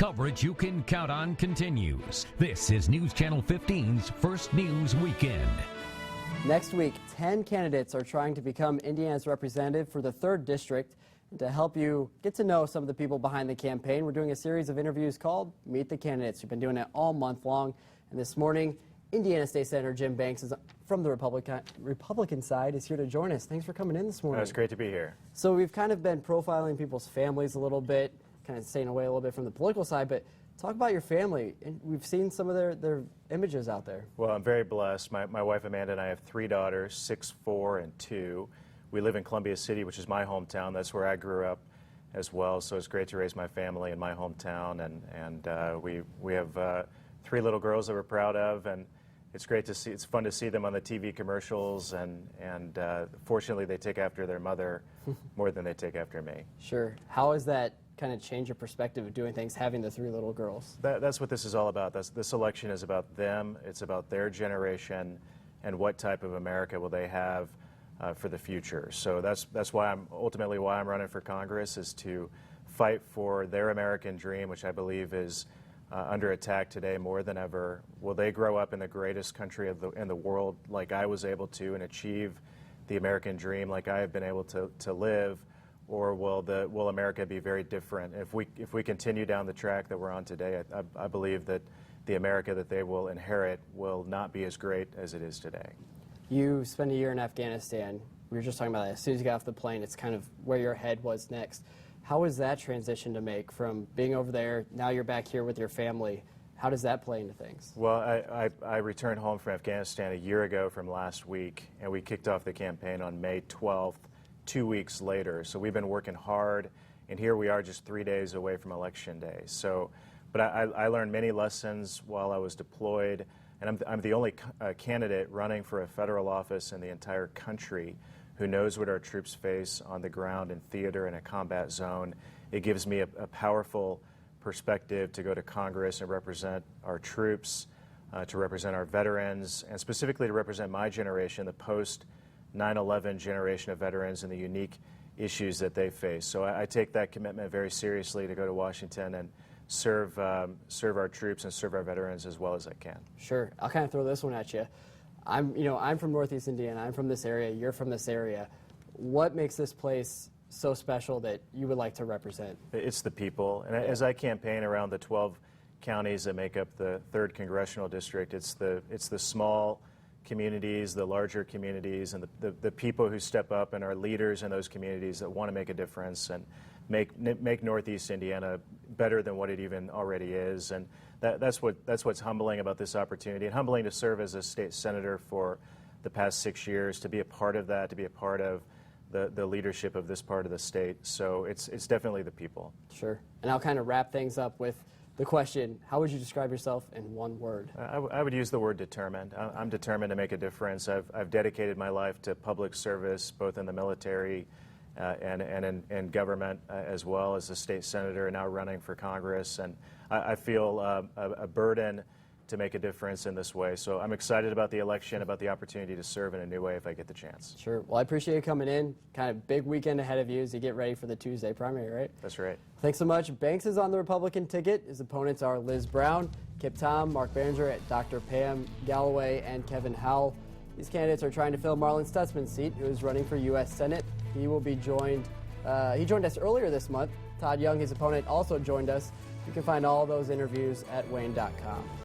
Coverage you can count on continues. This is News Channel 15's First News Weekend. Next week, 10 candidates are trying to become Indiana's representative for the 3rd District. And to help you get to know some of the people behind the campaign, we're doing a series of interviews called Meet the Candidates. We've been doing it all month long. And this morning, Indiana State Senator Jim Banks is from the Republican side is here to join us. Thanks for coming in this morning. It's great to be here. So we've kind of been profiling people's families a little bit, kind of staying away a little bit from the political side, but talk about your family. And we've seen some of their images out there. Well, I'm very blessed. My wife Amanda and I have 3 daughters, 6, 4, and 2. We live in Columbia City, which is my hometown. That's where I grew up as well. So it's great to raise my family in my hometown. And we have 3 little girls that we're proud of, and it's great to see. It's fun to see them on the TV commercials, and fortunately they take after their mother more than they take after me. Sure. How has that kind of changed your perspective of doing things, having the 3 little girls? That's what this is all about. This election is about them. It's about their generation and what type of America will they have for the future. So that's why I'm running for Congress, is to fight for their American dream, which I believe is under attack today more than ever. Will they grow up in the greatest country in the world like I was able to, and achieve the American dream like I have been able to live, or will America be very different? If we continue down the track that we're on today, I believe that the America that they will inherit will not be as great as it is today. You spent a year in Afghanistan. We were just talking about that. As soon as you got off the plane, it's kind of where your head was next. How was that transition to make from being over there, now you're back here with your family? How does that play into things? Well, I returned home from Afghanistan a year ago from last week, and we kicked off the campaign on May 12th, 2 weeks later. So we've been working hard, and here we are just 3 days away from Election Day. But I learned many lessons while I was deployed, and I'm the only candidate running for a federal office in the entire country who knows what our troops face on the ground in theater in a combat zone. It gives me a powerful perspective to go to Congress and represent our troops, to represent our veterans, and specifically to represent my generation, the post 9/11 generation of veterans, and the unique issues that they face. So I take that commitment very seriously to go to Washington and serve our troops and serve our veterans as well as I can. Sure. I'll kind of throw this one at you. I'm from Northeast Indiana. I'm from this area. You're from this area. What makes this place so special that you would like to represent? It's the people. And as I campaign around the 12 counties that make up the 3rd Congressional District, it's the small communities, the larger communities, and the people who step up and are leaders in those communities that want to make a difference and make Northeast Indiana better than what it even already is. And that's what's humbling about this opportunity, and humbling to serve as a state senator for the past 6 years, to be a part of that, to be a part of the leadership of this part of the state. So it's definitely the people. Sure. And I'll kind of wrap things up with the question, how would you describe yourself in one word? I would use the word determined. I'm determined to make a difference. I've dedicated my life to public service, both in the military and in government, as well as a state senator, and now running for Congress. And I feel a burden to make a difference in this way. So I'm excited about the election, about the opportunity to serve in a new way if I get the chance. Sure. Well, I appreciate you coming in. Kind of big weekend ahead of you as you get ready for the Tuesday primary, right? That's right. Thanks so much. Banks is on the Republican ticket. His opponents are Liz Brown, Kip Tom, Mark Behringer, Dr. Pam Galloway, and Kevin Howell. These candidates are trying to fill Marlin Stutzman's seat, who is running for U.S. Senate. He will be joined. He joined us earlier this month. Todd Young, his opponent, also joined us. You can find all those interviews at wayne.com.